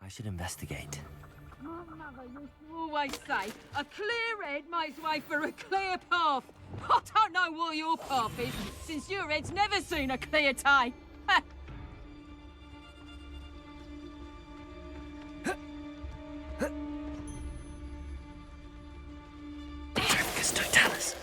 I should investigate. My mother used to always say, a clear head makes way for a clear path. I don't know what your path is, since your head's never seen a clear day. Trafficus Totalis.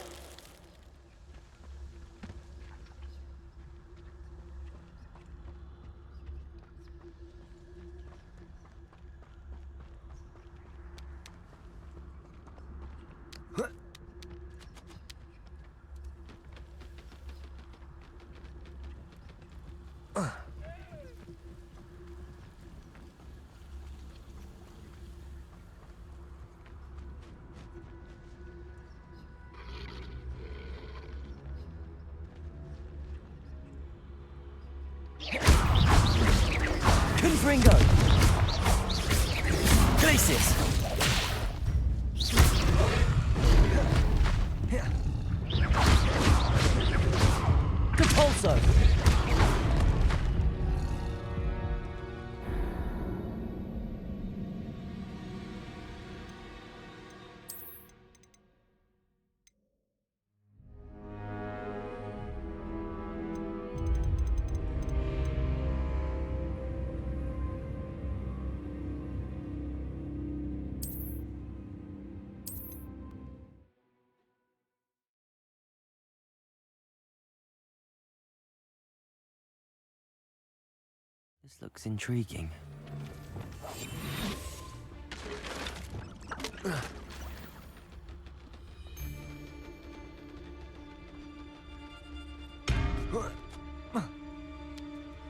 Confringo! Glacius! Capulso! This looks intriguing.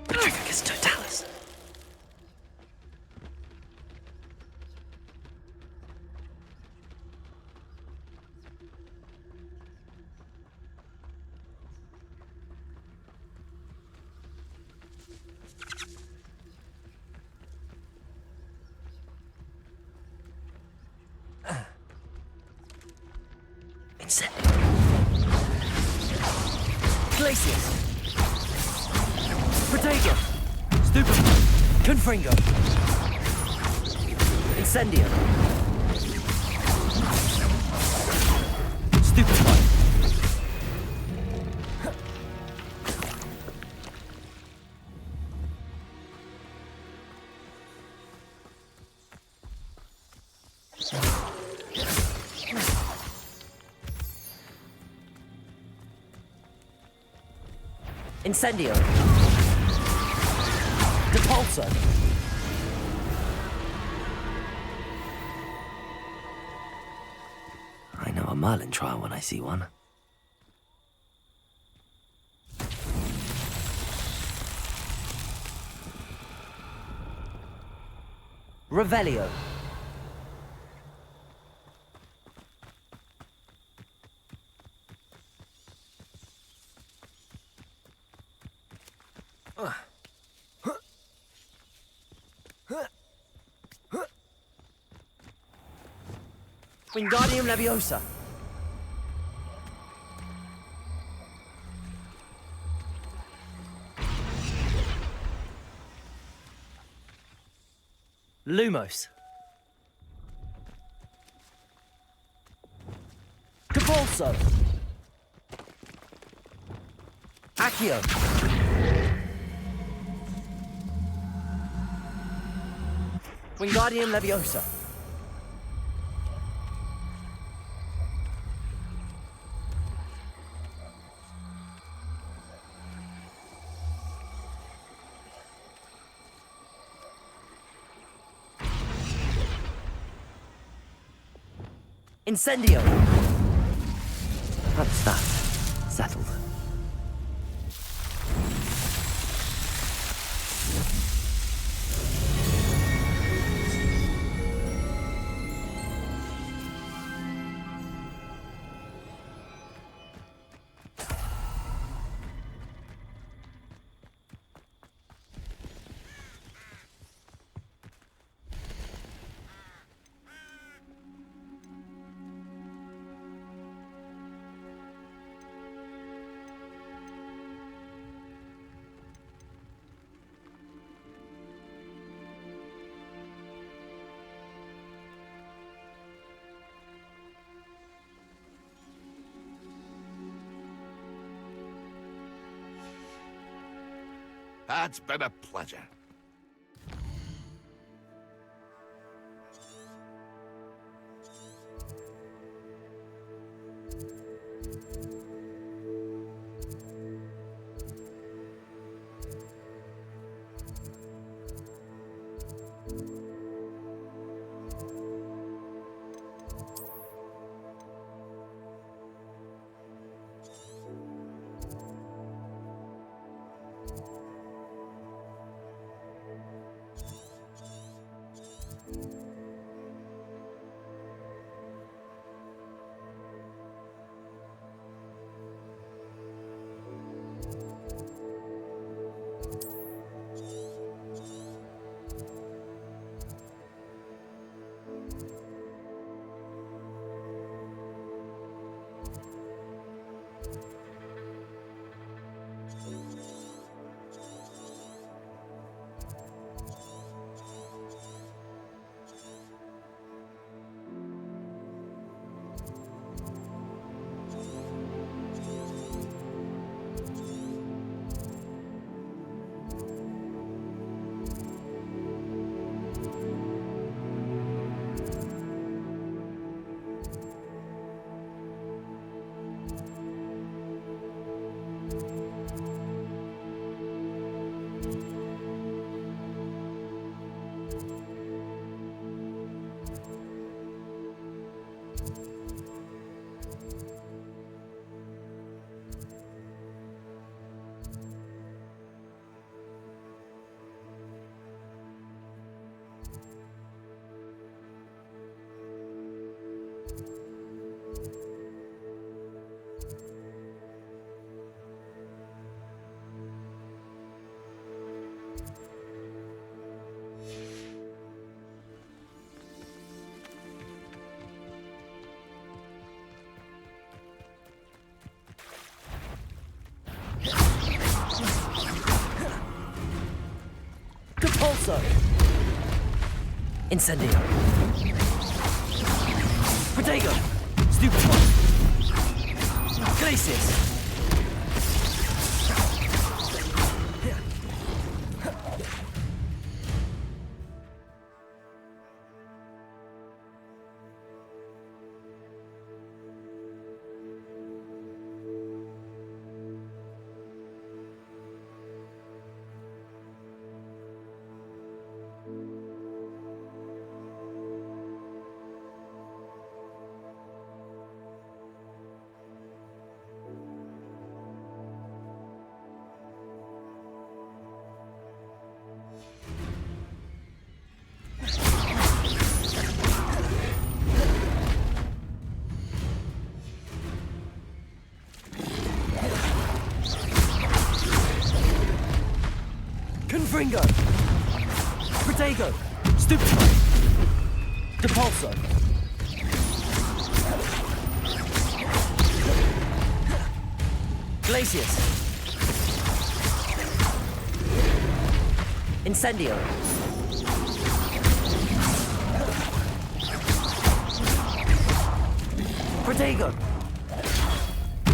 Trafficus Totalis. Incendio. Glacius. Protego. Stupefy. Confringo. Incendio. Stupefy. Incendio. Depulso. I know a Merlin trial when I see one. Revelio. Wingardium Leviosa. Lumos. Capulso. Accio. Wingardium Leviosa. Incendio. That's that. Settled. It's been a pleasure. Compulso! Incendio! Protego! Stupefy! Glacius! Confringo! Protego! Stupefy! Depulso! Glacius! Incendio! Protego!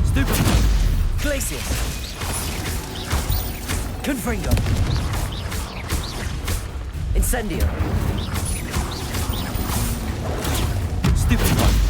Stupefy! Glacius! Confringo! Incendio! Stupefy!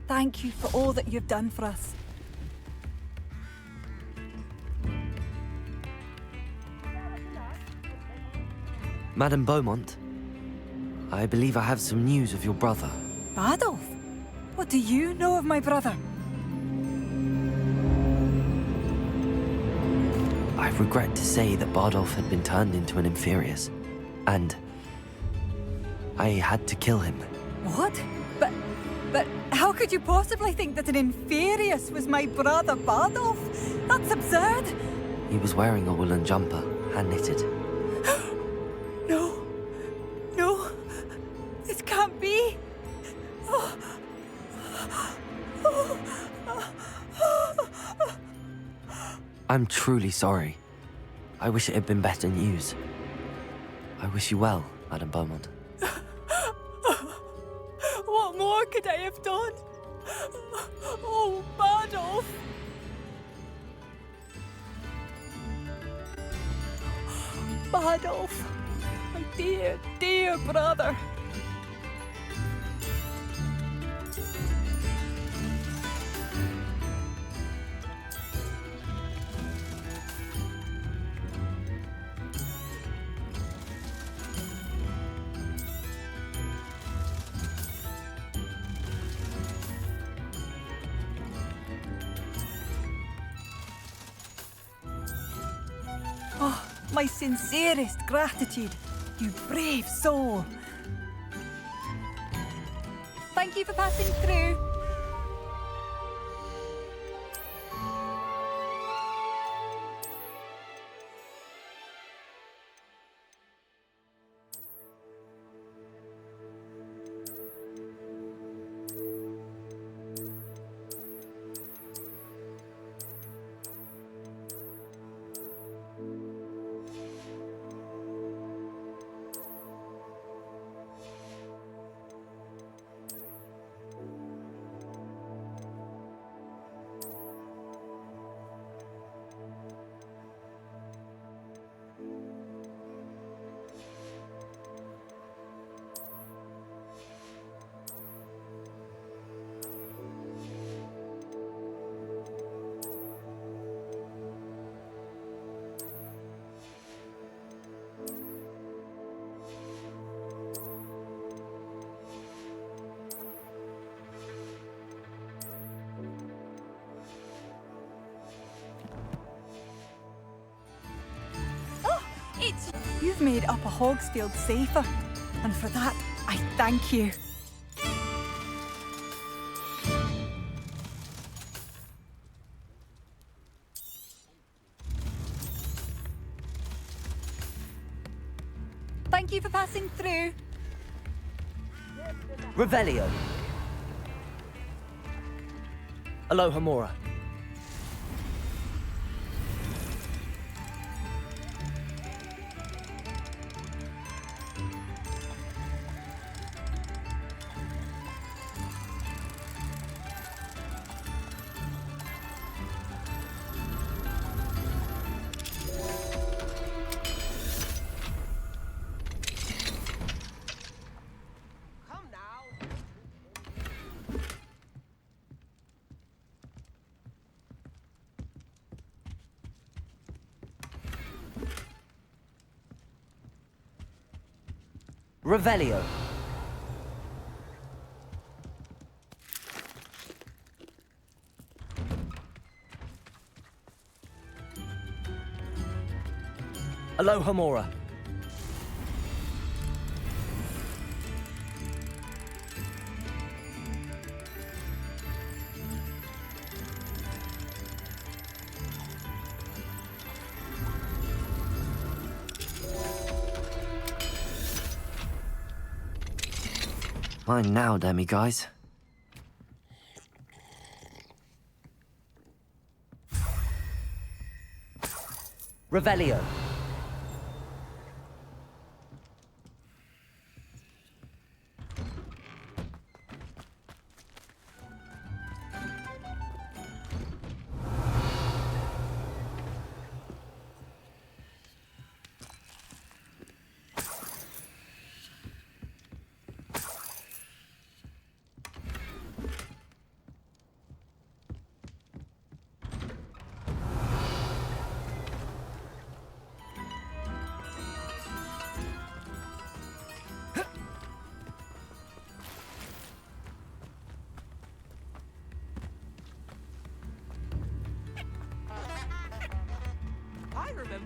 Thank you for all that you've done for us. Madame Beaumont, I believe I have some news of your brother. Bardolph? What do you know of my brother? I regret to say that Bardolph had been turned into an Inferius, and I had to kill him. What? But how could you possibly think that an Inferius was my brother Bardolph? That's absurd! He was wearing a woolen jumper, hand-knitted. No. No. This can't be. I'm truly sorry. I wish it had been better news. I wish you well, Madame Beaumont. What more could I have done? Oh, Bardolph! Bardolph, my dear, dear brother. Oh, my sincerest gratitude, you brave soul. Thank you for passing through. You've made Upper Hogsfield safer, and for that, I thank you. Thank you for passing through. Revelio. Aloha Mora. Revelio. Aloha Mora. Mine now, demi-guys. Revelio.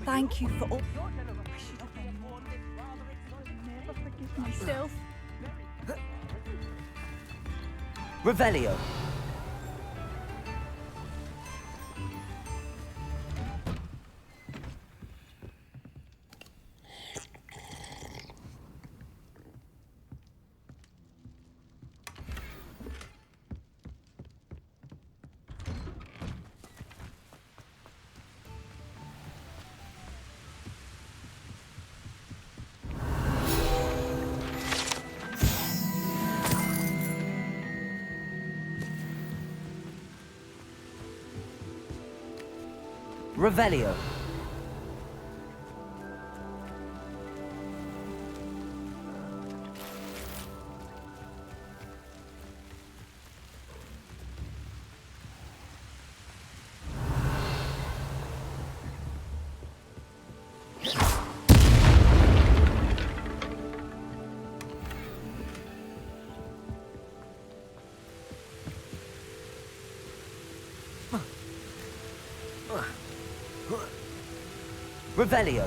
Thank you for all. I should have been more. I'll never forgive myself. Revelio. Revelio. Revelio.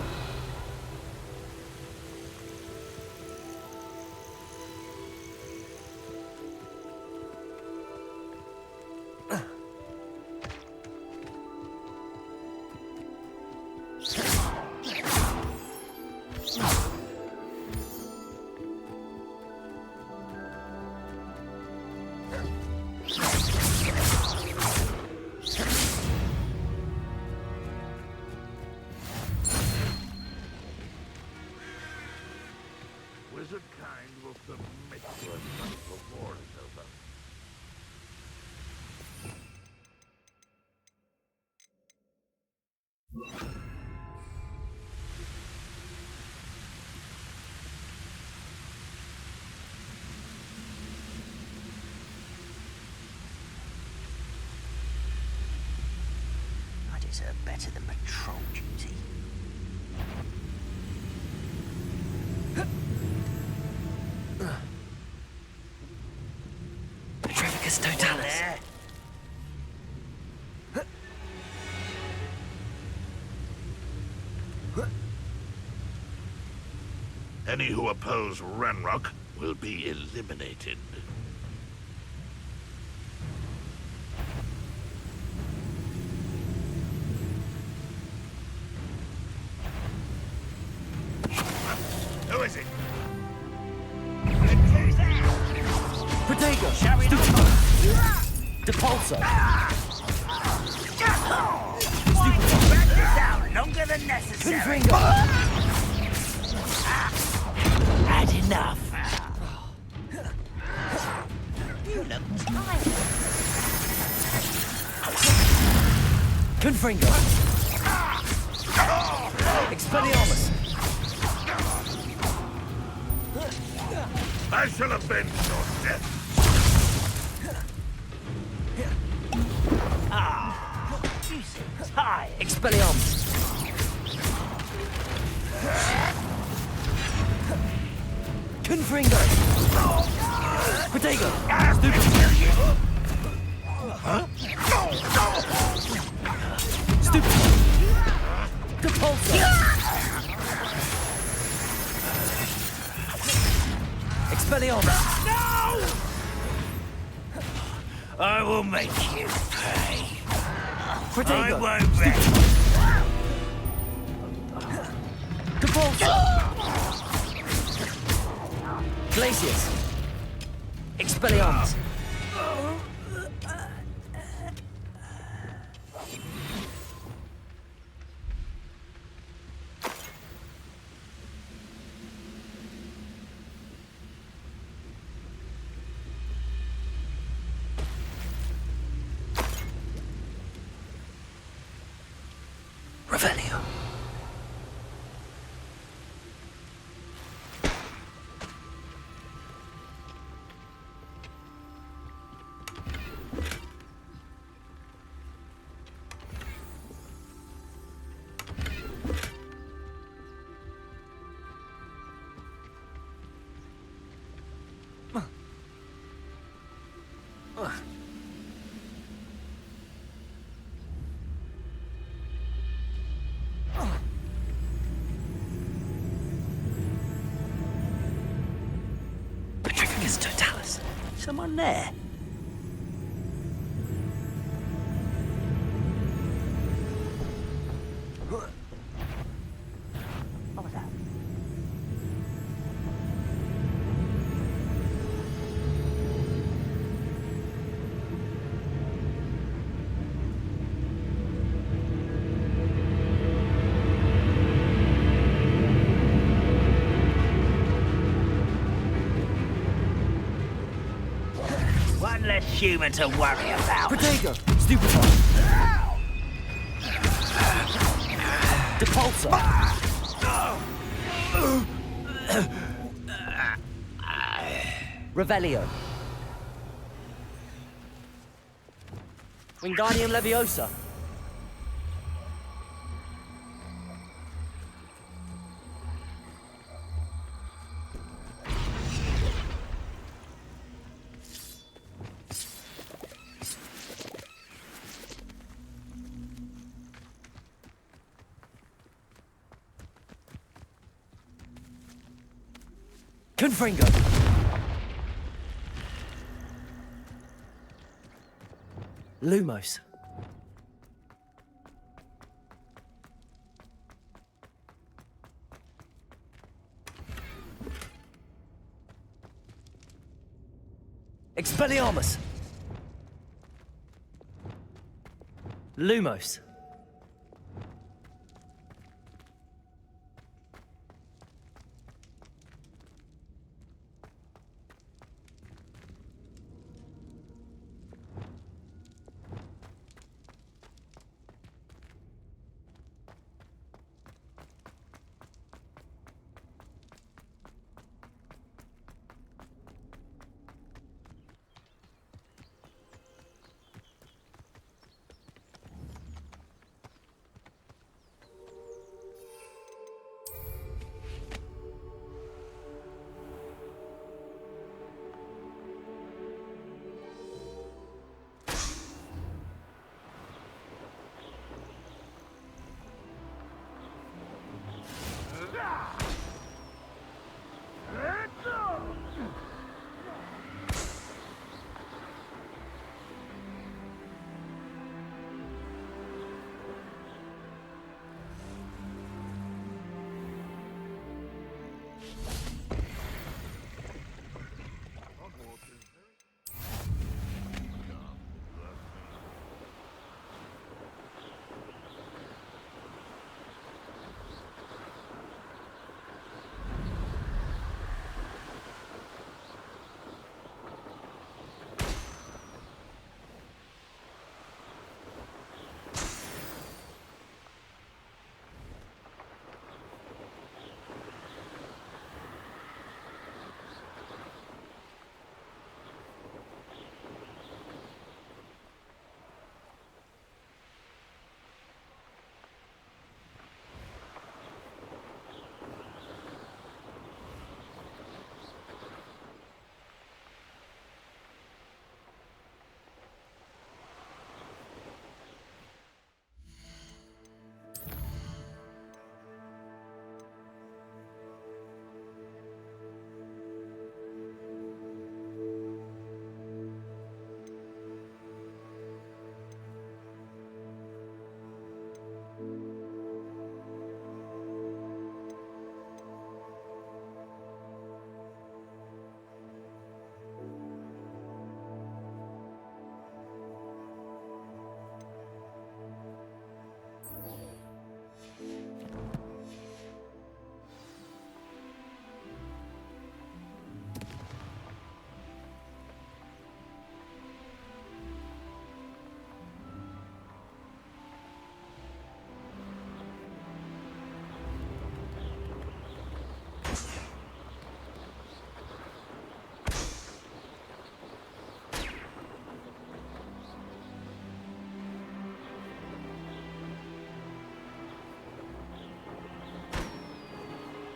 Wizard kind will submit to us until the war is over. I deserve better than patrol duty. Petrificus Totalis. Any who oppose Ranrock will be eliminated. Who is it? Protego. Depulso. Drag this out longer than necessary. Confringo. Had enough. You look tired. Confringo. Expelliarmus. I shall avenge your death. You seem tired. Expelliarmus. Confringo. Protego. Stupid. Depulso. Expelliarmus. I will make you pay. Protego. I won't rest. Depulso. Glacius. Expelliarmus. Revelio. Petrificus Totalis. Someone there? What was that? One less human to worry about. Protego! Stupefy! Depulsar! Revelio. Wingardium Leviosa. Confringo. Lumos. Expelliarmus. Lumos.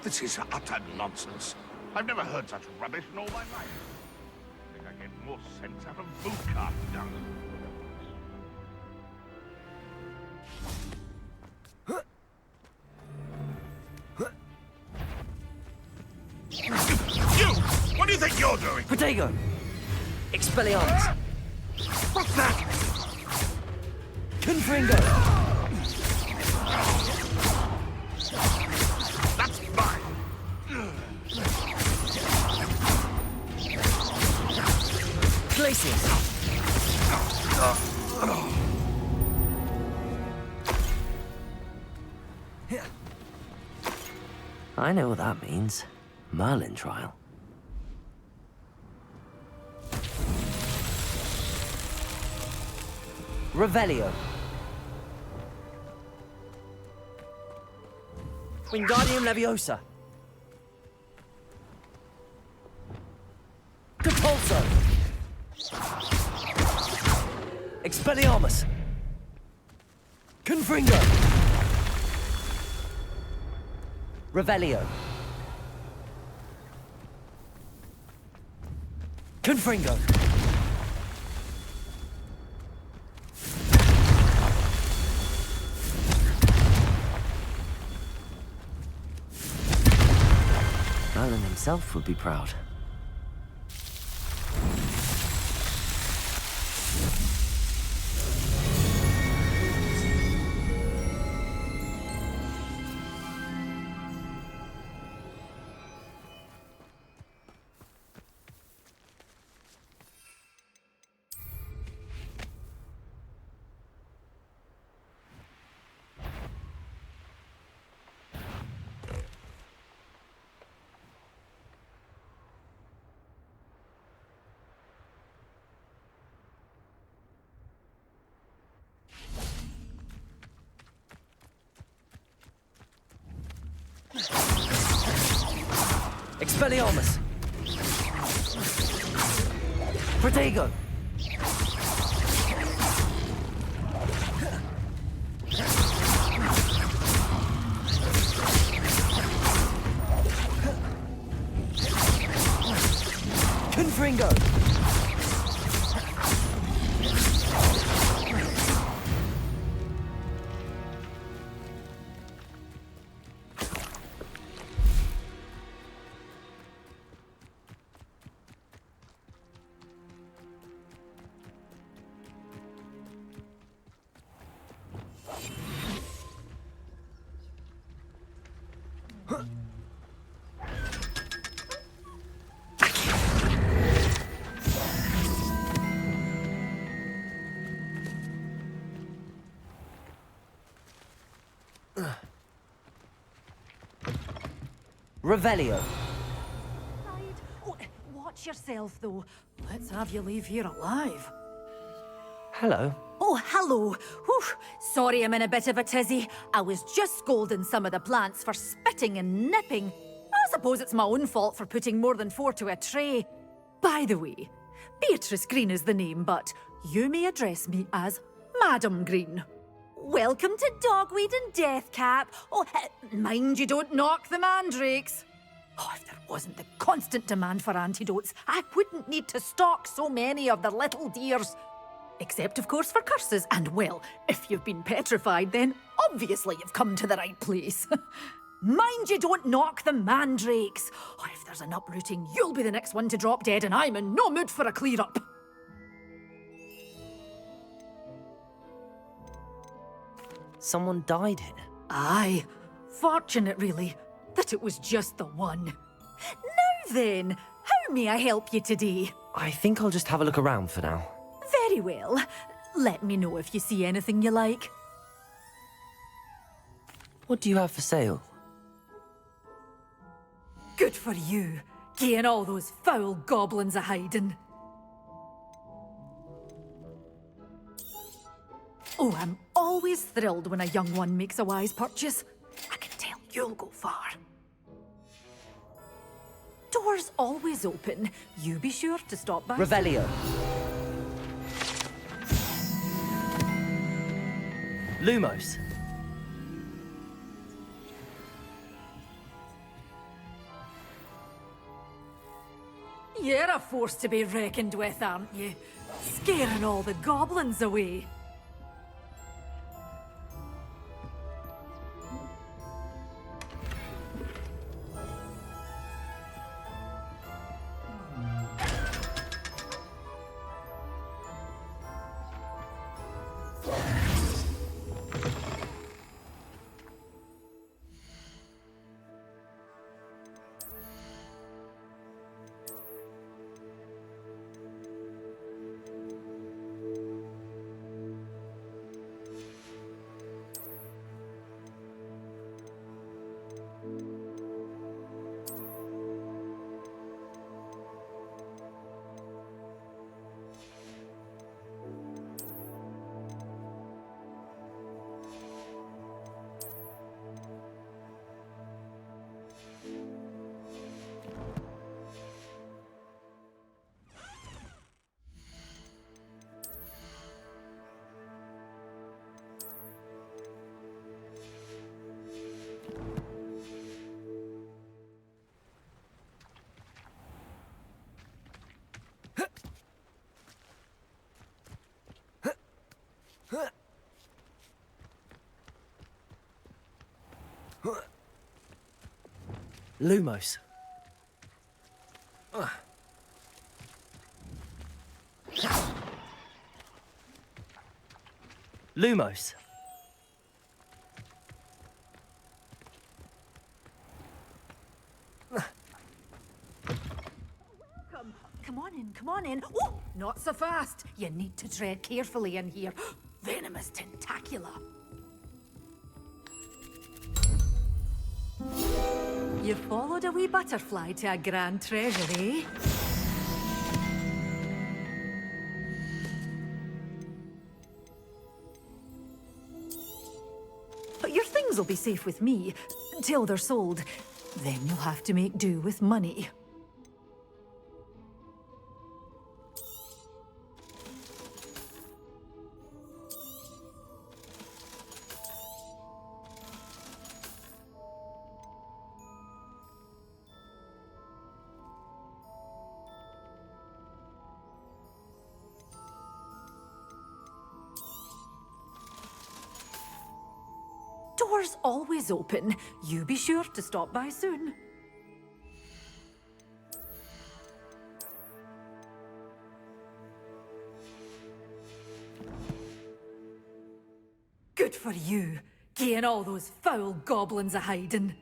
This is utter nonsense. I've never heard such rubbish in all my life. I think I get more sense out of boot cart dung. You! What do you think you're doing? Protego! Expelliarmus! What's that? Confringo! That's mine. Glacius! I know what that means. Merlin trial. Revelio. Wingardium Leviosa. Depulso. Expelliarmus. Confringo. Revelio. Confringo. Merlin himself would be proud. Expelliarmus. Protego. Confringo. Revelio. Oh, watch yourself, though. Let's have you leave here alive. Hello. Oh, hello. Whew. Sorry I'm in a bit of a tizzy. I was just scolding some of the plants for spitting and nipping. I suppose it's my own fault for putting more than 4 to a tray. By the way, Beatrice Green is the name, but you may address me as Madam Green. Welcome to Dogweed and Deathcap. Oh, mind you don't knock the mandrakes. Oh, if there wasn't the constant demand for antidotes, I wouldn't need to stock so many of the little dears. Except, of course, for curses. And, well, if you've been petrified, then obviously you've come to the right place. Mind you don't knock the mandrakes. Oh, if there's an uprooting, you'll be the next one to drop dead, and I'm in no mood for a clear-up. Someone died here. Aye. Fortunate, really, that it was just the one. Now then, how may I help you today? I think I'll just have a look around for now. Very well. Let me know if you see anything you like. What do you have for sale? Good for you, getting all those foul goblins a-hiding. Oh, I'm always thrilled when a young one makes a wise purchase. I can tell you'll go far. Doors always open. You be sure to stop by. Revelio. Lumos. You're a force to be reckoned with, aren't you? Scaring all the goblins away. Lumos. Lumos. Come on in, come on in. Oh, not so fast. You need to tread carefully in here. Venomous tentacula. You followed a wee butterfly to a grand treasure, eh? But your things will be safe with me, till they're sold. Then you'll have to make do with money. Doors always open. You be sure to stop by soon. Good for you, getting all those foul goblins a-hiding.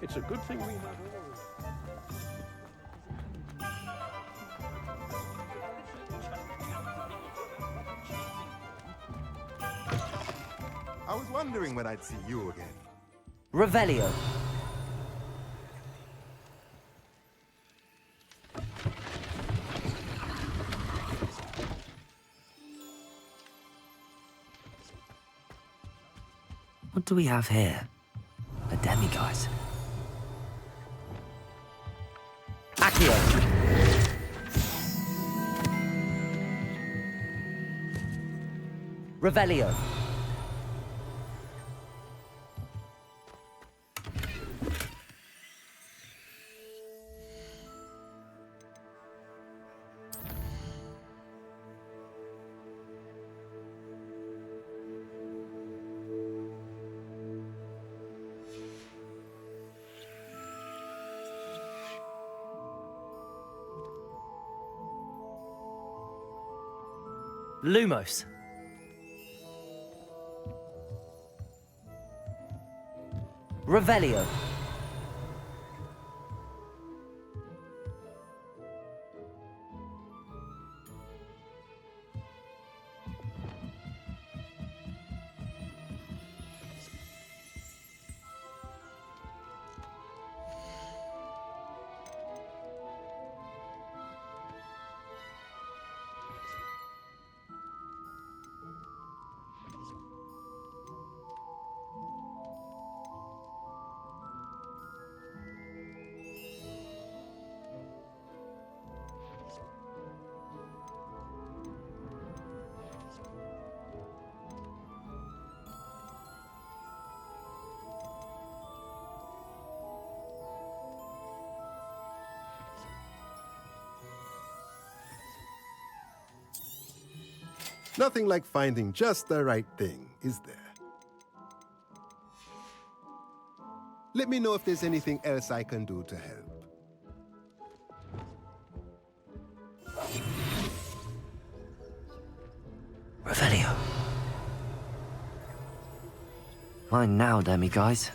It's a good thing we have I was wondering when I'd see you again. Revelio. What do we have here? A demiguise. Accio. Revelio. Lumos. Revelio. Nothing like finding just the right thing, is there? Let me know if there's anything else I can do to help. Revelio. Mine now, demiguise.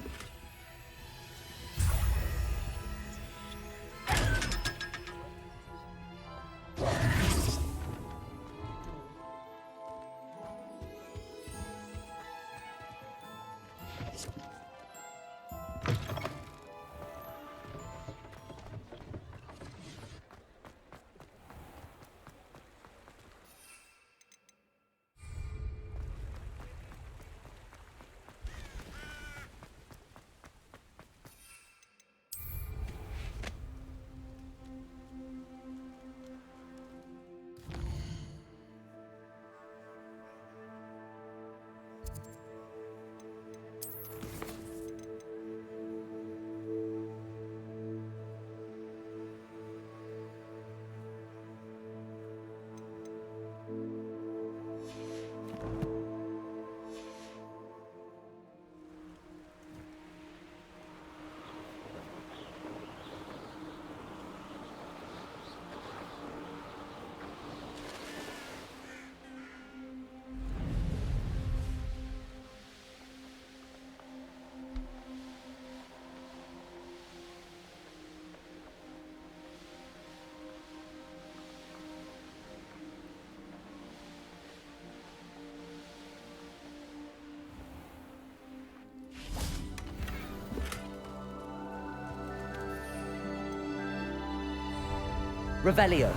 Revelio.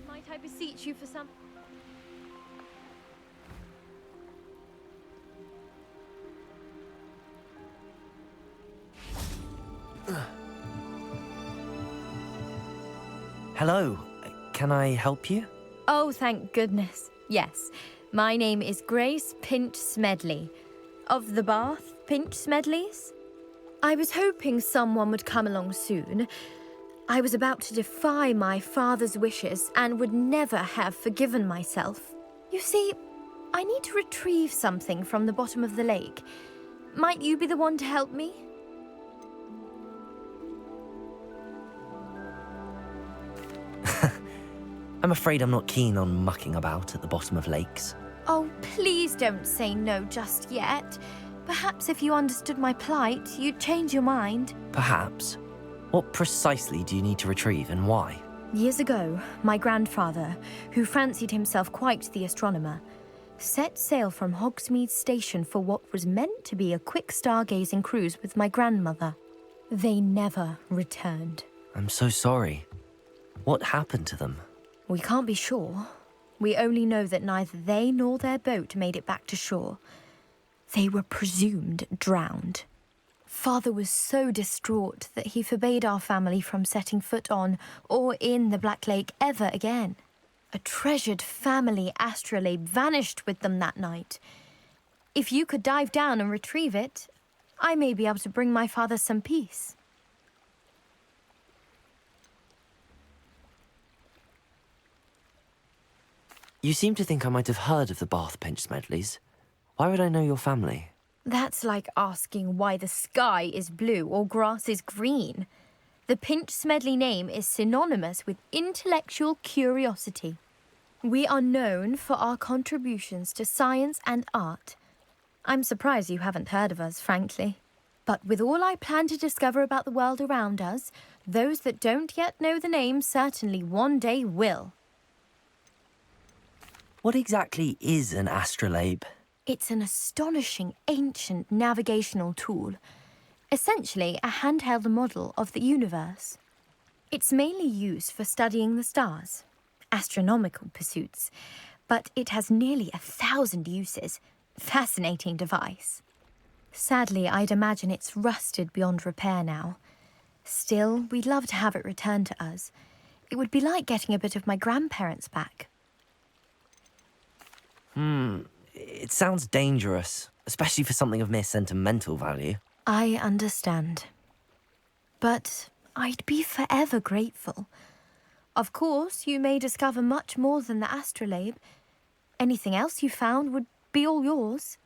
Might I beseech you for some... Hello. Can I help you? Oh, thank goodness. Yes. My name is Grace Pinch Smedley. Of the Bath Pinch Smedleys? I was hoping someone would come along soon. I was about to defy my father's wishes and would never have forgiven myself. You see, I need to retrieve something from the bottom of the lake. Might you be the one to help me? I'm afraid I'm not keen on mucking about at the bottom of lakes. Oh, please don't say no just yet. Perhaps if you understood my plight, you'd change your mind. Perhaps. What precisely do you need to retrieve and why? Years ago, my grandfather, who fancied himself quite the astronomer, set sail from Hogsmeade Station for what was meant to be a quick stargazing cruise with my grandmother. They never returned. I'm so sorry. What happened to them? We can't be sure. We only know that neither they nor their boat made it back to shore. They were presumed drowned. Father was so distraught that he forbade our family from setting foot on or in the Black Lake ever again. A treasured family astrolabe vanished with them that night. If you could dive down and retrieve it, I may be able to bring my father some peace. You seem to think I might have heard of the Bath Pinch Smedleys. Why would I know your family? That's like asking why the sky is blue or grass is green. The Pinch Smedley name is synonymous with intellectual curiosity. We are known for our contributions to science and art. I'm surprised you haven't heard of us, frankly. But with all I plan to discover about the world around us, those that don't yet know the name certainly one day will. What exactly is an astrolabe? It's an astonishing ancient navigational tool. Essentially, a handheld model of the universe. It's mainly used for studying the stars, astronomical pursuits, but it has nearly 1,000 uses. Fascinating device. Sadly, I'd imagine it's rusted beyond repair now. Still, we'd love to have it returned to us. It would be like getting a bit of my grandparents back. It sounds dangerous, especially for something of mere sentimental value. I understand. But I'd be forever grateful. Of course, you may discover much more than the astrolabe. Anything else you found would be all yours.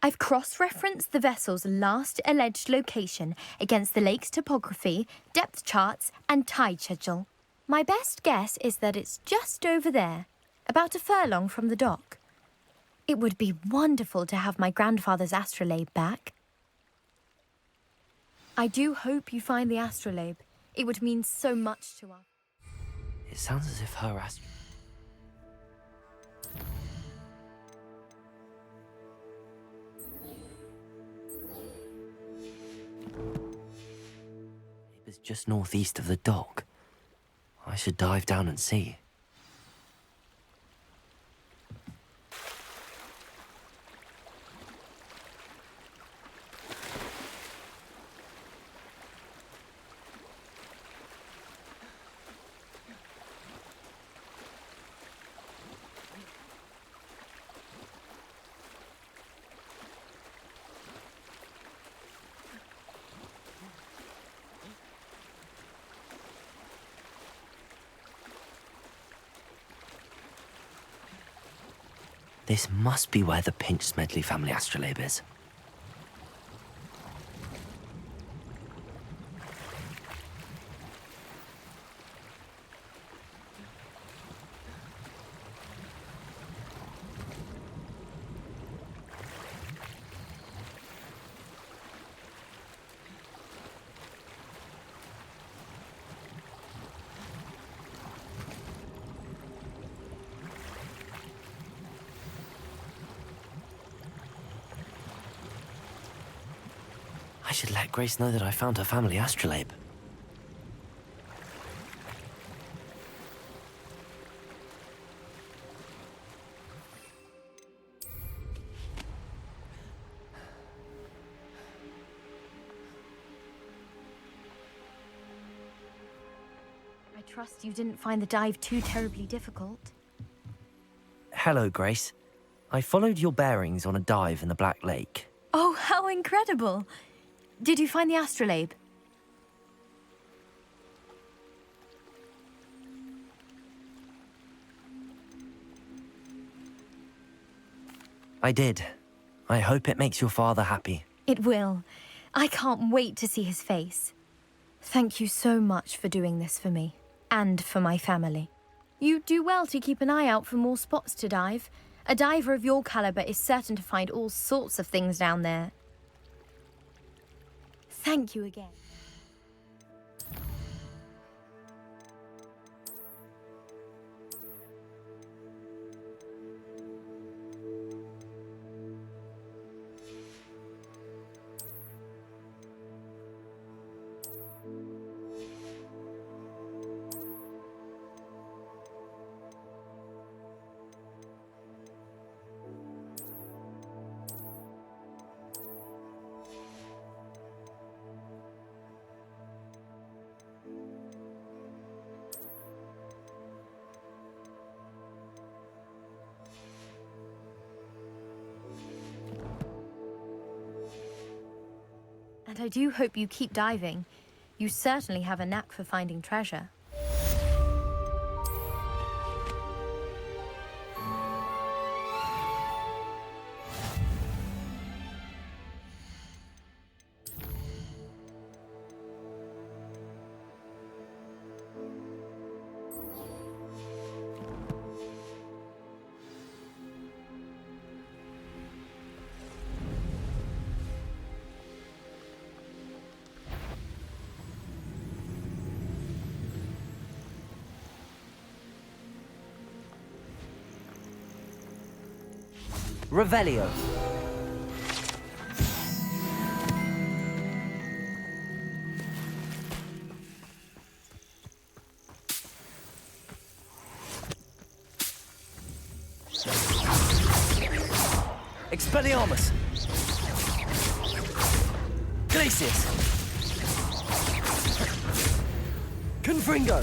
I've cross-referenced the vessel's last alleged location against the lake's topography, depth charts, and tide schedule. My best guess is that it's just over there, about a furlong from the dock. It would be wonderful to have my grandfather's astrolabe back. I do hope you find the astrolabe. It would mean so much to us. It sounds as if her It's just northeast of the dock. I should dive down and see. This must be where the Pinch Smedley family astrolabe is. I should let Grace know that I found her family astrolabe. I trust you didn't find the dive too terribly difficult. Hello, Grace. I followed your bearings on a dive in the Black Lake. Oh, how incredible! Did you find the astrolabe? I did. I hope it makes your father happy. It will. I can't wait to see his face. Thank you so much for doing this for me, and for my family. You do well to keep an eye out for more spots to dive. A diver of your caliber is certain to find all sorts of things down there. Thank you again. but I do hope you keep diving. You certainly have a knack for finding treasure. Revelio. Expelliarmus. Glacius. Confringo.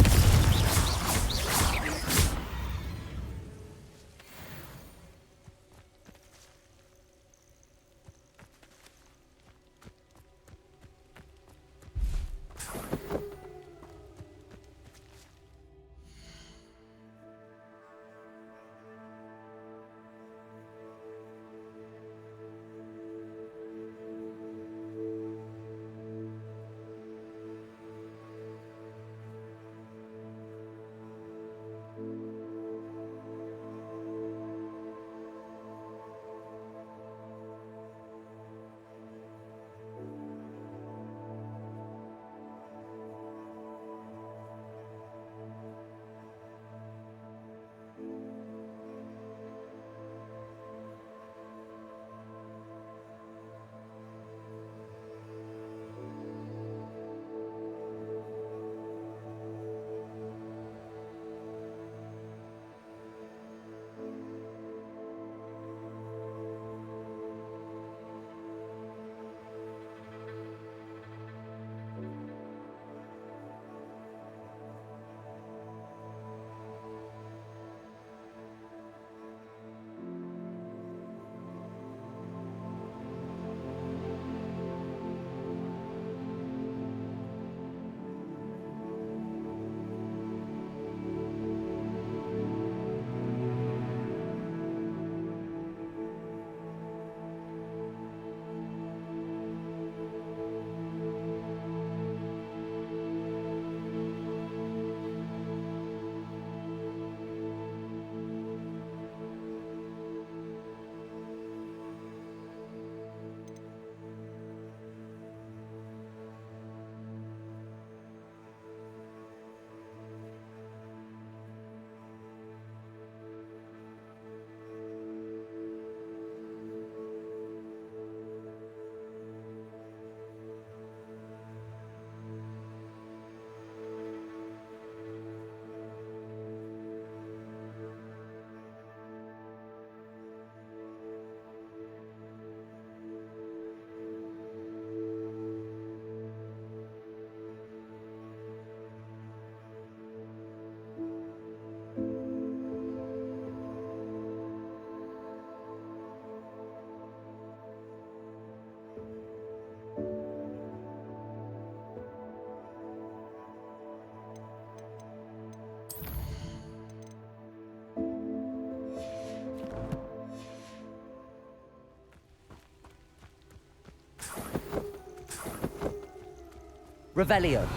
Revelio.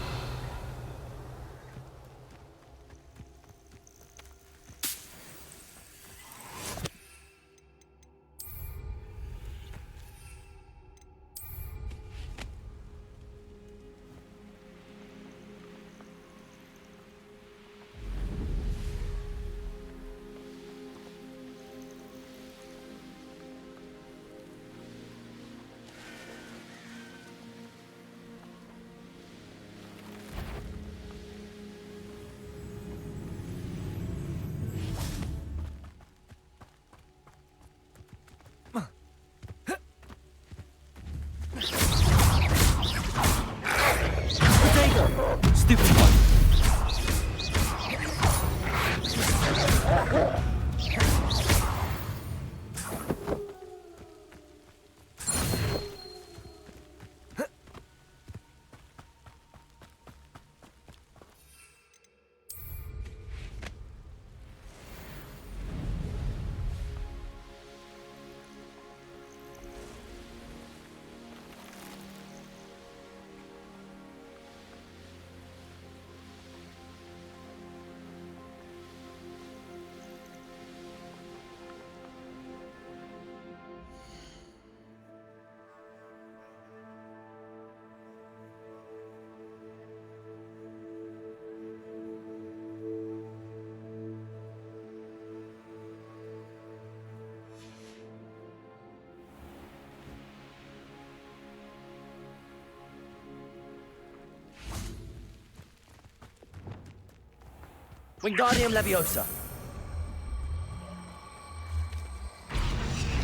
Wingardium Leviosa.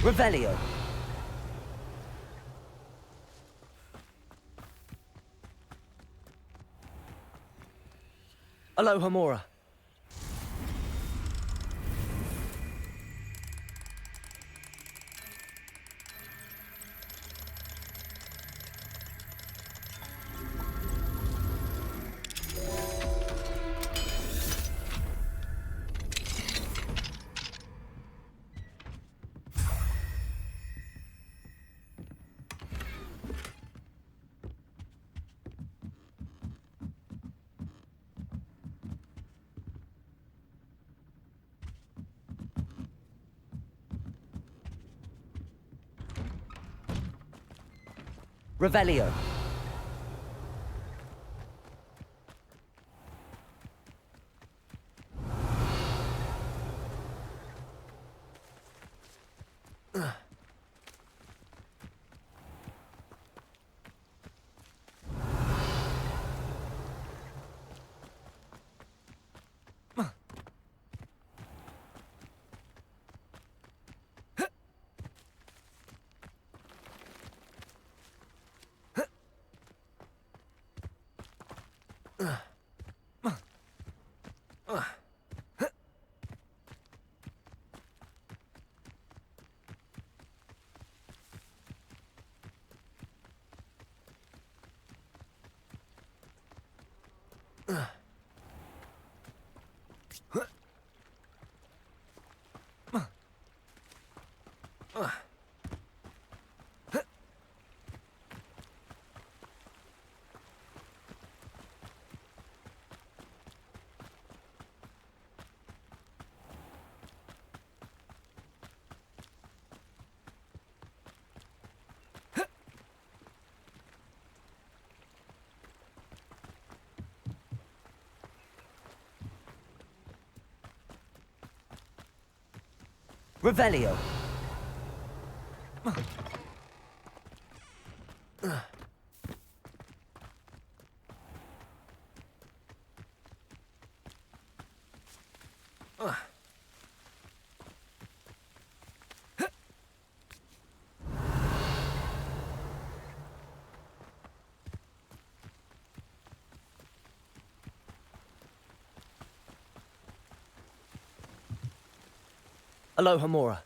Revelio. Alohomora. Revelio. Revelio. Alohomora.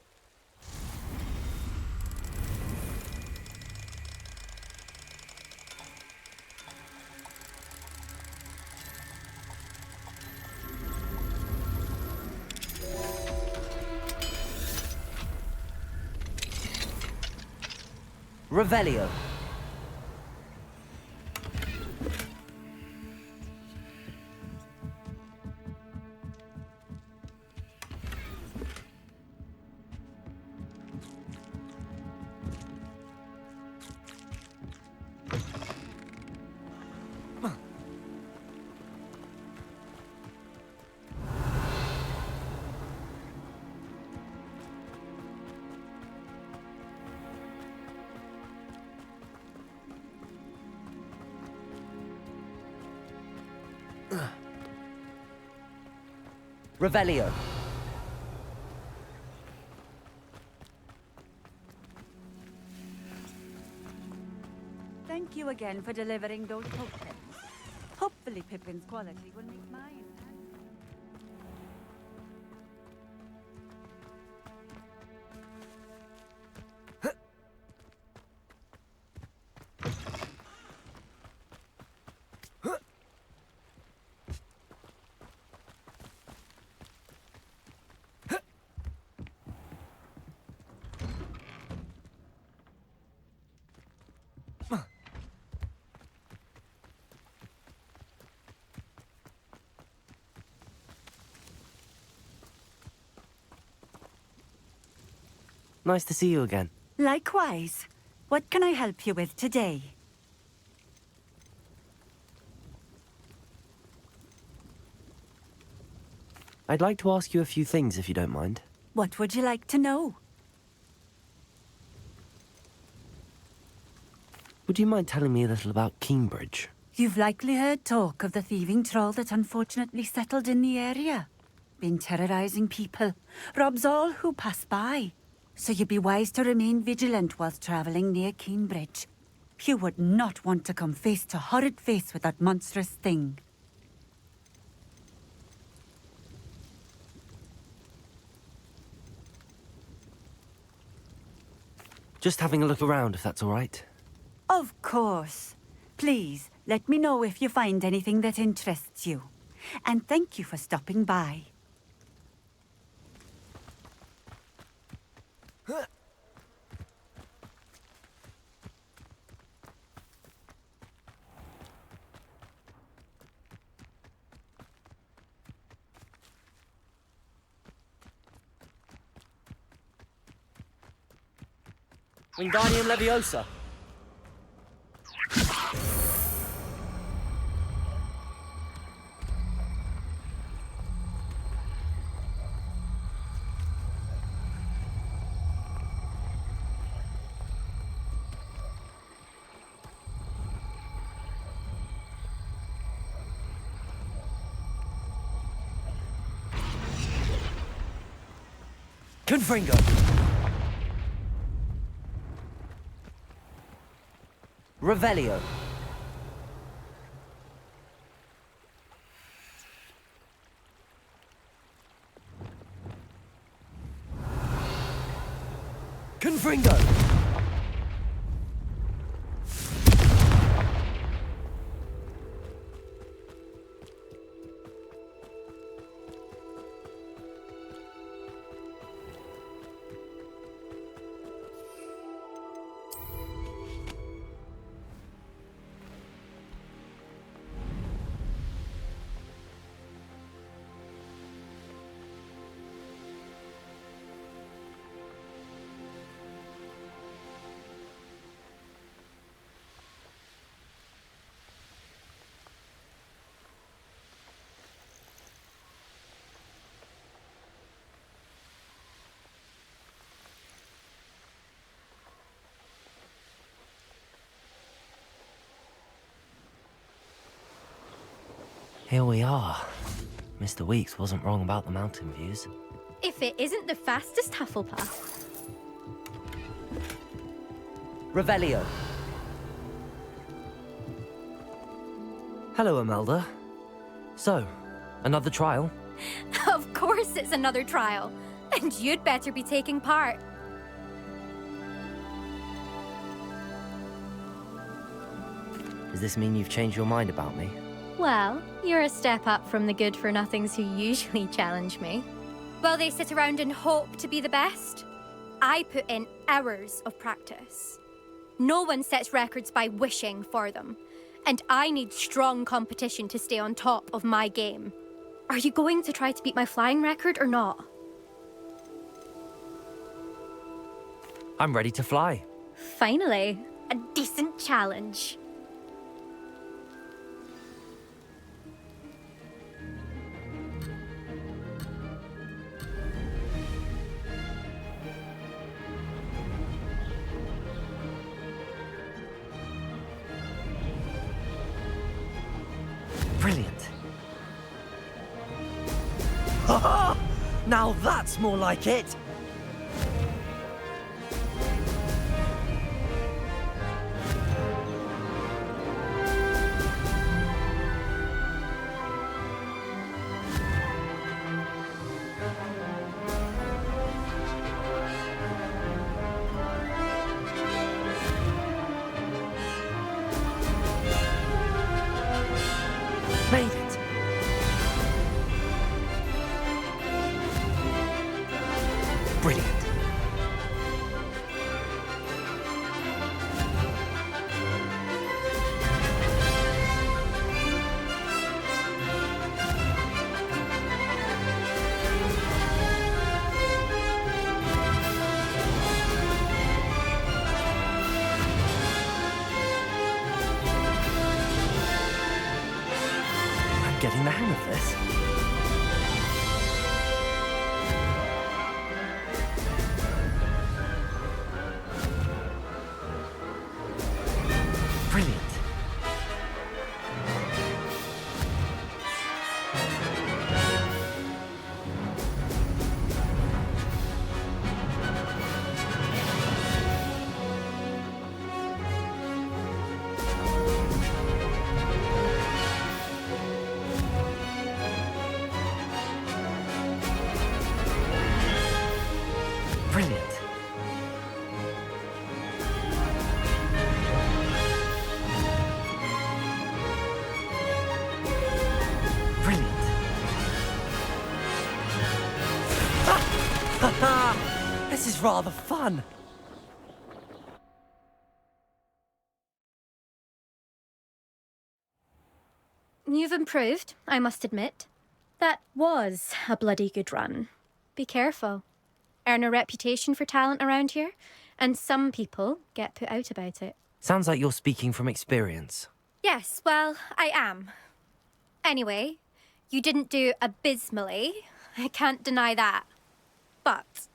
Revelio. Revelio. Thank you again for delivering those tokens. Hopefully Pippin's quality will meet mine. Nice to see you again. Likewise. What can I help you with today? I'd like to ask you a few things if you don't mind. What would you like to know? Would you mind telling me a little about Keenbridge? You've likely heard talk of the thieving troll that unfortunately settled in the area. Been terrorizing people. Robs all who pass by. So you'd be wise to remain vigilant whilst traveling near Keenbridge. You would not want to come face to horrid face with that monstrous thing. Just having a look around, if that's all right. Of course. Please, let me know if you find anything that interests you. And thank you for stopping by. Wingardium Leviosa. Confringo. Revelio. Confringo. Here we are. Mr. Weeks wasn't wrong about the mountain views. If it isn't the fastest Hufflepuff. Revelio. Hello, Imelda. So, another trial? Of course it's another trial. And you'd better be taking part. Does this mean you've changed your mind about me? Well, you're a step up from the good-for-nothings who usually challenge me. While they sit around and hope to be the best, I put in hours of practice. No one sets records by wishing for them, and I need strong competition to stay on top of my game. Are you going to try to beat my flying record or not? I'm ready to fly. Finally, a decent challenge. Brilliant. Now that's more like it! Made it! Brilliant. I'm getting the hang of this. Brilliant. This is rather fun. You've improved, I must admit. That was a bloody good run. Be careful. Earn a reputation for talent around here, and some people get put out about it. Sounds like you're speaking from experience. Yes, well, I am. Anyway, you didn't do abysmally. I can't deny that. But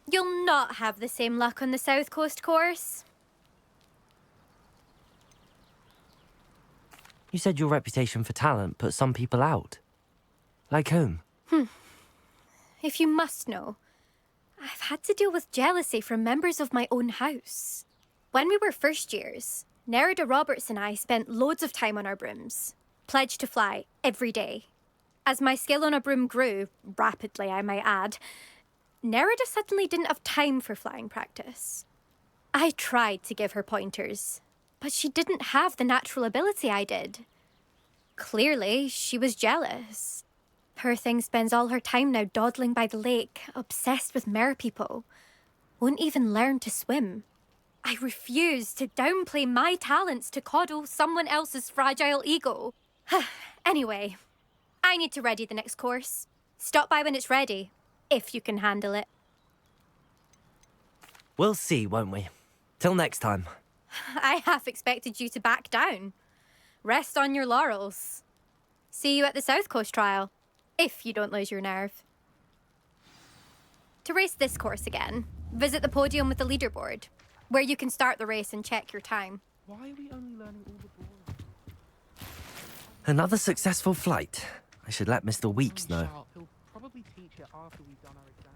you'll not have the same luck on the South Coast course. You said your reputation for talent put some people out. Like whom? If you must know, I've had to deal with jealousy from members of my own house. When we were first years, Nerida Roberts and I spent loads of time on our brooms, pledged to fly every day. As my skill on a broom grew, rapidly I might add, Nerida suddenly didn't have time for flying practice. I tried to give her pointers, but she didn't have the natural ability I did. Clearly, she was jealous. Poor thing spends all her time now dawdling by the lake, obsessed with merpeople. Won't even learn to swim. I refuse to downplay my talents to coddle someone else's fragile ego. Anyway, I need to ready the next course. Stop by when it's ready, if you can handle it. We'll see, won't we? Till next time. I half expected you to back down. Rest on your laurels. See you at the South Coast trial, if you don't lose your nerve. To race this course again, visit the podium with the leaderboard, where you can start the race and check your time. Why are we only learning all the boring? Another successful flight. I should let Mr. Weeks know. Sharp. He'll probably teach it after we've done our exam.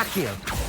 Accio!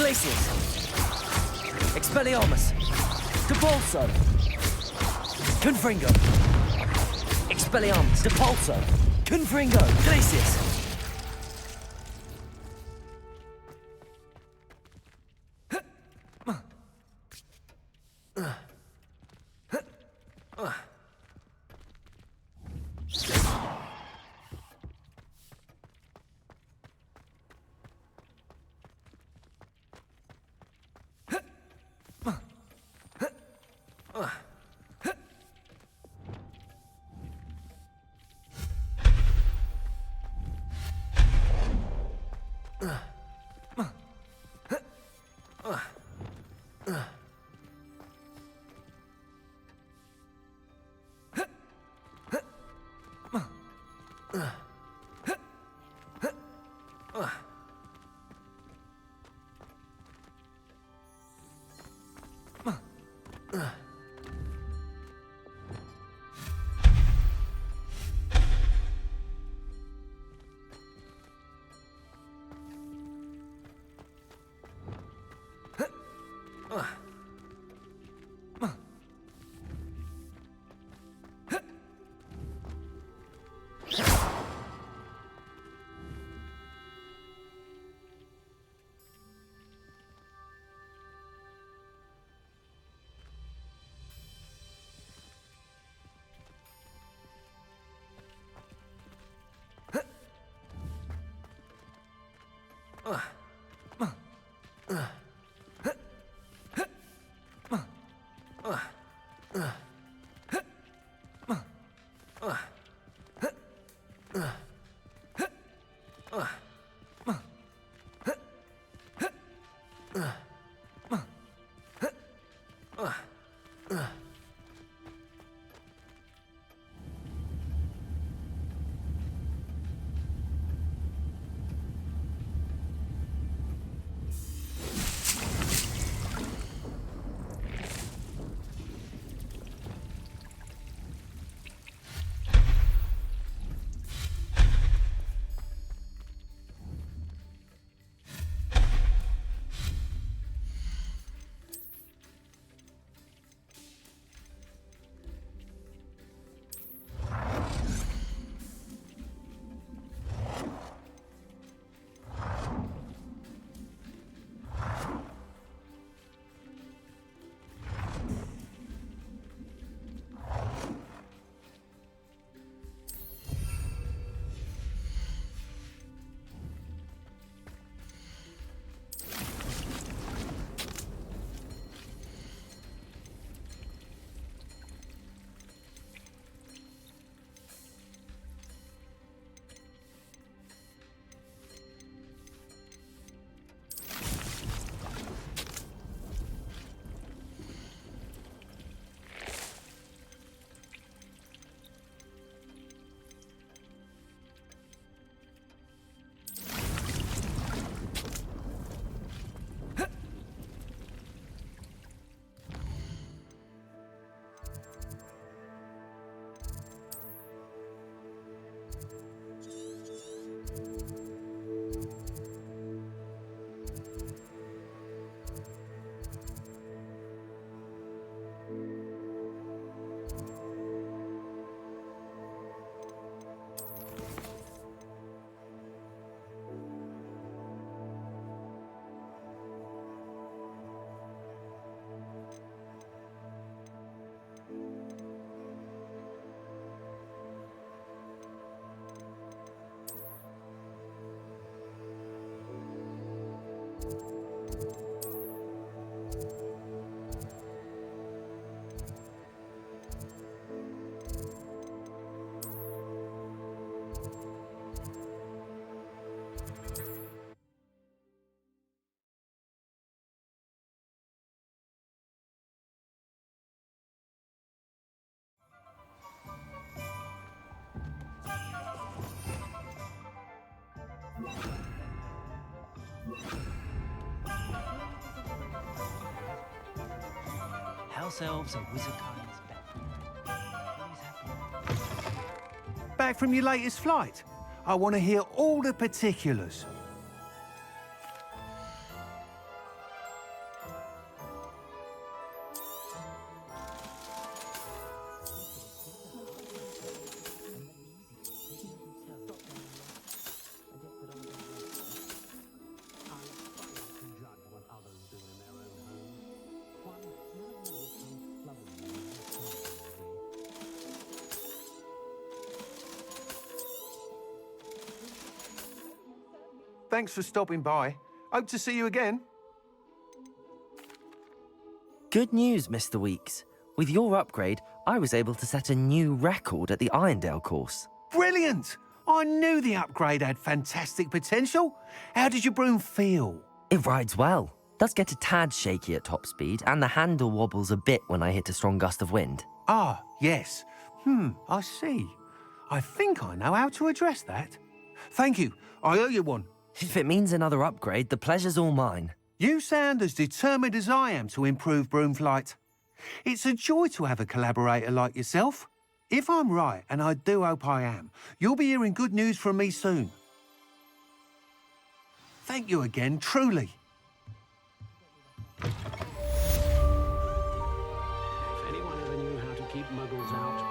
Glacius! Expelliarmus! Depulso! Confringo! Expelliarmus! Depulso! Confringo! Glacius! ourselves a Wizardkind bet. Back from your latest flight? I want to hear all the particulars. Thanks for stopping by. Hope to see you again. Good news, Mr. Weeks. With your upgrade, I was able to set a new record at the Irondale course. Brilliant! I knew the upgrade had fantastic potential. How did your broom feel? It rides well. Does get a tad shaky at top speed, and the handle wobbles a bit when I hit a strong gust of wind. Ah, yes. I see. I think I know how to address that. Thank you. I owe you one. If it means another upgrade, the pleasure's all mine. You sound as determined as I am to improve broom flight. It's a joy to have a collaborator like yourself. If I'm right, and I do hope I am, you'll be hearing good news from me soon. Thank you again, truly. If anyone ever knew how to keep muggles out.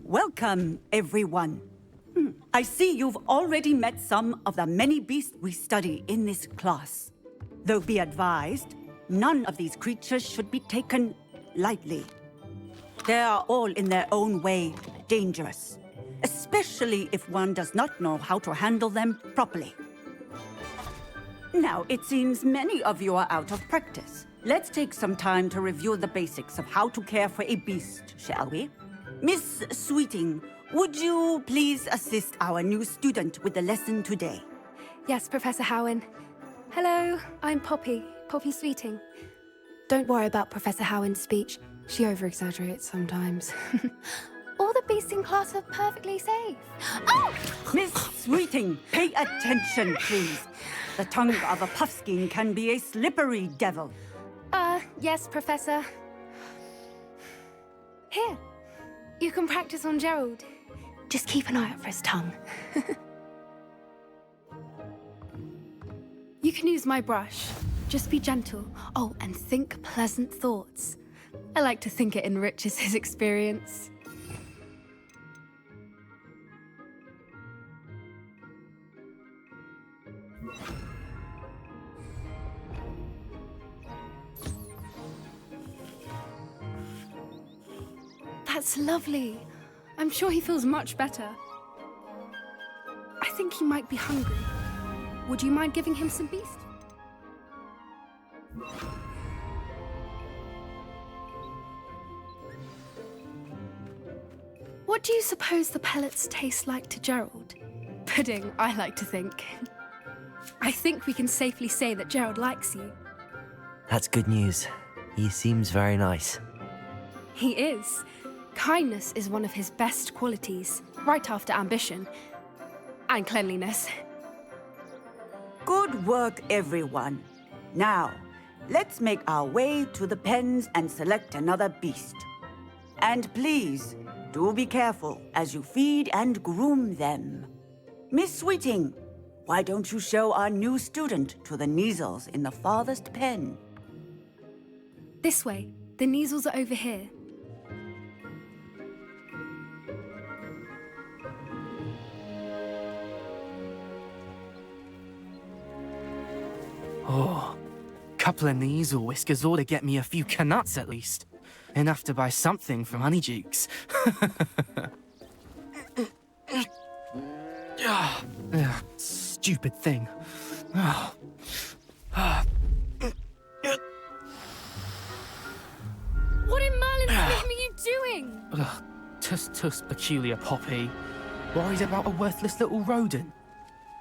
Welcome, everyone. I see you've already met some of the many beasts we study in this class. Though be advised, none of these creatures should be taken lightly. They are all in their own way dangerous, especially if one does not know how to handle them properly. Now, it seems many of you are out of practice. Let's take some time to review the basics of how to care for a beast, shall we? Miss Sweeting, would you please assist our new student with the lesson today? Yes, Professor Howen. Hello, I'm Poppy Sweeting. Don't worry about Professor Howen's speech. She over-exaggerates sometimes. All the beasts in class are perfectly safe. Oh! Miss Sweeting, pay attention, please. The tongue of a puffskein can be a slippery devil. Yes, Professor. Here, you can practice on Gerald. Just keep an eye out for his tongue. You can use my brush. Just be gentle. Oh, and think pleasant thoughts. I like to think it enriches his experience. That's lovely. I'm sure he feels much better. I think he might be hungry. Would you mind giving him some beast? What do you suppose the pellets taste like to Gerald? Pudding, I like to think. I think we can safely say that Gerald likes you. That's good news. He seems very nice. He is. Kindness is one of his best qualities, right after ambition. And cleanliness. Good work, everyone. Now, let's make our way to the pens and select another beast. And please, do be careful as you feed and groom them. Miss Sweeting, why don't you show our new student to the Kneazles in the farthest pen? This way. The Kneazles are over here. Oh, couple of Kneazle whiskers ought to get me a few canuts at least. Enough to buy something from Honeydukes. Stupid thing. What in Merlin's name are you doing? Tuss, peculiar Poppy. Worried about a worthless little rodent.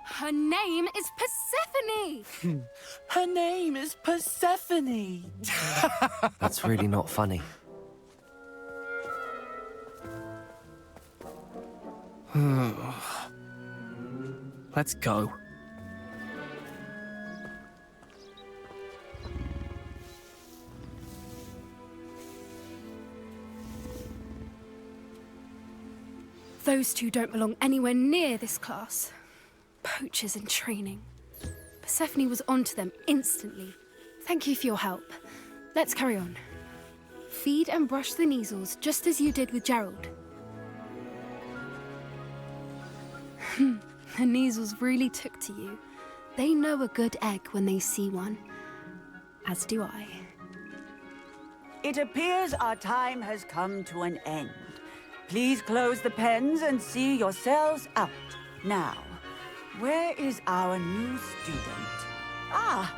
Her name is Persephone! Her name is Persephone! That's really not funny. Let's go. Those two don't belong anywhere near this class. Poachers in training. Persephone was onto them instantly. Thank you for your help. Let's carry on. Feed and brush the Kneazles just as you did with Gerald. The Kneazles really took to you. They know a good egg when they see one. As do I. It appears our time has come to an end. Please close the pens and see yourselves out. Now, where is our new student? Ah,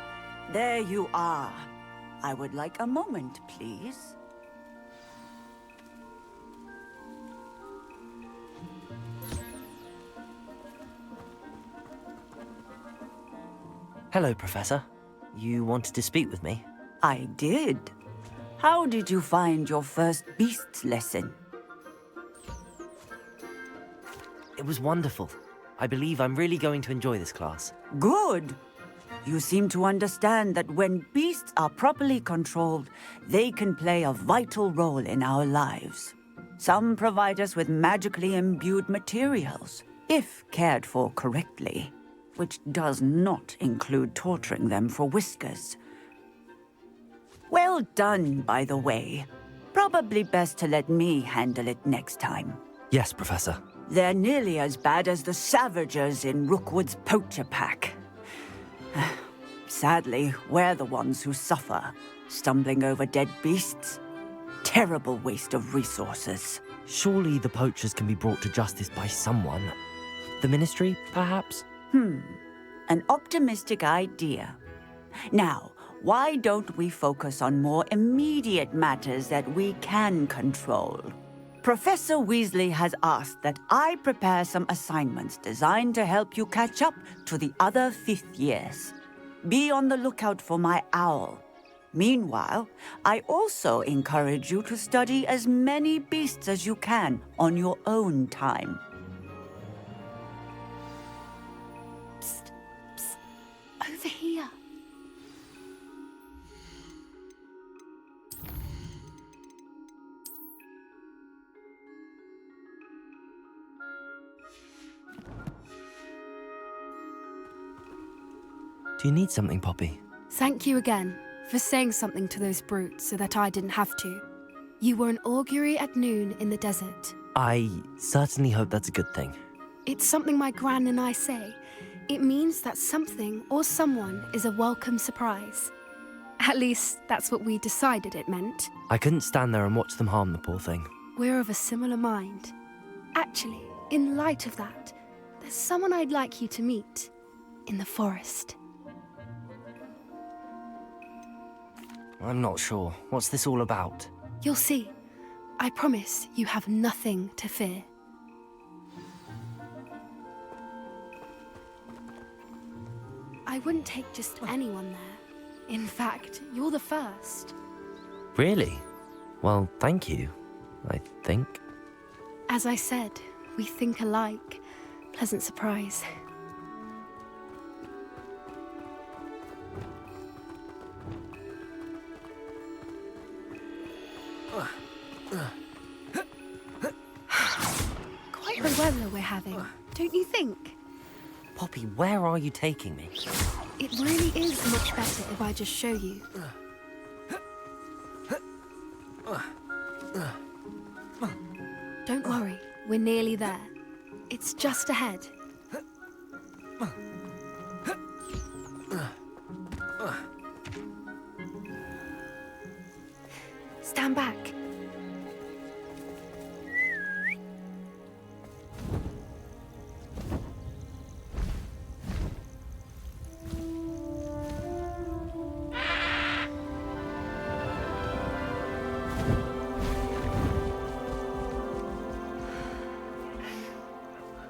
there you are. I would like a moment, please. Hello, Professor. You wanted to speak with me? I did. How did you find your first beasts lesson? It was wonderful. I believe I'm really going to enjoy this class. Good. You seem to understand that when beasts are properly controlled, they can play a vital role in our lives. Some provide us with magically imbued materials, if cared for correctly, which does not include torturing them for whiskers. Well done, by the way. Probably best to let me handle it next time. Yes, Professor. They're nearly as bad as the Savagers in Rookwood's poacher pack. Sadly, we're the ones who suffer, stumbling over dead beasts. Terrible waste of resources. Surely the poachers can be brought to justice by someone. The Ministry, perhaps? An optimistic idea. Now, why don't we focus on more immediate matters that we can control? Professor Weasley has asked that I prepare some assignments designed to help you catch up to the other 5th years. Be on the lookout for my owl. Meanwhile, I also encourage you to study as many beasts as you can on your own time. Psst, psst. Over here. Do you need something, Poppy? Thank you again for saying something to those brutes so that I didn't have to. You were an augury at noon in the desert. I certainly hope that's a good thing. It's something my gran and I say. It means that something or someone is a welcome surprise. At least, that's what we decided it meant. I couldn't stand there and watch them harm the poor thing. We're of a similar mind. Actually, in light of that, there's someone I'd like you to meet. In the forest. I'm not sure. What's this all about? You'll see. I promise you have nothing to fear. I wouldn't take just anyone there. In fact, you're the first. Really? Well, thank you, I think. As I said, we think alike. Pleasant surprise. Quite the weather we're having, don't you think? Poppy, where are you taking me? It really is much better if I just show you. Don't worry, we're nearly there. It's just ahead. Stand back.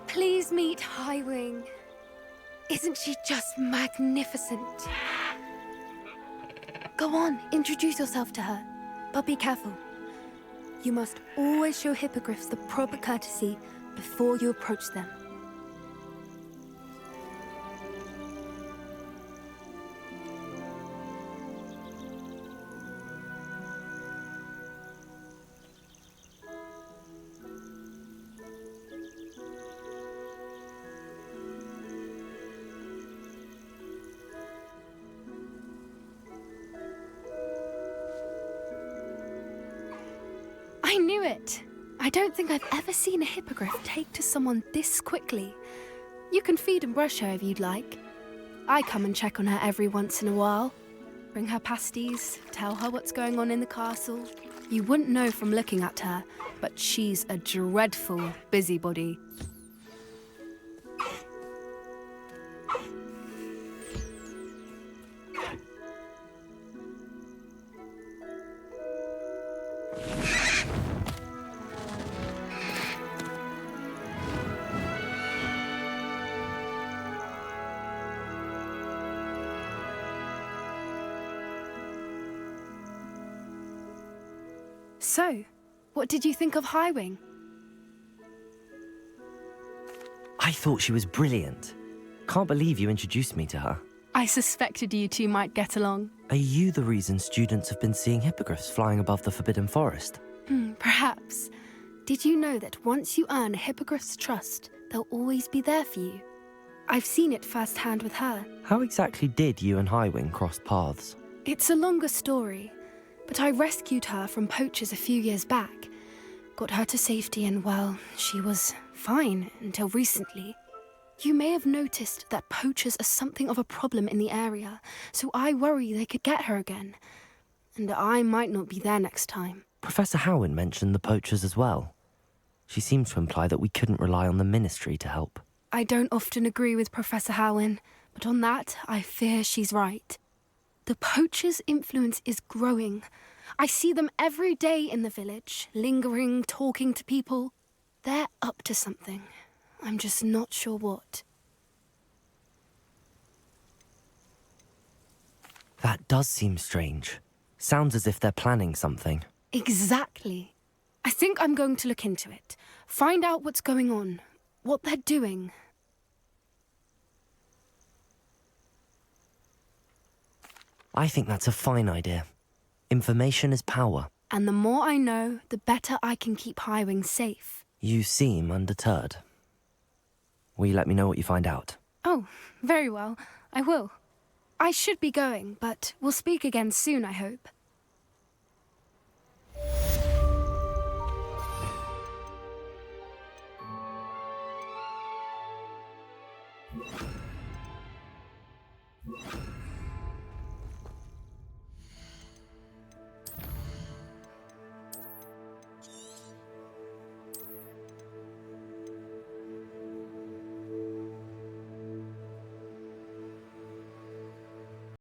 Please meet Highwing. Isn't she just magnificent? Go on, introduce yourself to her. But be careful. You must always show hippogriffs the proper courtesy before you approach them. I knew it! I don't think I've ever seen a hippogriff take to someone this quickly. You can feed and brush her if you'd like. I come and check on her every once in a while. Bring her pasties, tell her what's going on in the castle. You wouldn't know from looking at her, but she's a dreadful busybody. So, what did you think of Highwing? I thought she was brilliant. Can't believe you introduced me to her. I suspected you two might get along. Are you the reason students have been seeing hippogriffs flying above the Forbidden Forest? Perhaps. Did you know that once you earn a hippogriff's trust, they'll always be there for you? I've seen it firsthand with her. How exactly did you and Highwing cross paths? It's a longer story, but I rescued her from poachers a few years back. Got her to safety and, well, she was fine until recently. You may have noticed that poachers are something of a problem in the area, so I worry they could get her again. And I might not be there next time. Professor Howin mentioned the poachers as well. She seemed to imply that we couldn't rely on the Ministry to help. I don't often agree with Professor Howin, but on that, I fear she's right. The poachers' influence is growing. I see them every day in the village, lingering, talking to people. They're up to something. I'm just not sure what. That does seem strange. Sounds as if they're planning something. Exactly. I think I'm going to look into it. Find out what's going on, what they're doing. I think that's a fine idea. Information is power. And the more I know, the better I can keep Highwing safe. You seem undeterred. Will you let me know what you find out? Oh, very well. I will. I should be going, but we'll speak again soon, I hope. You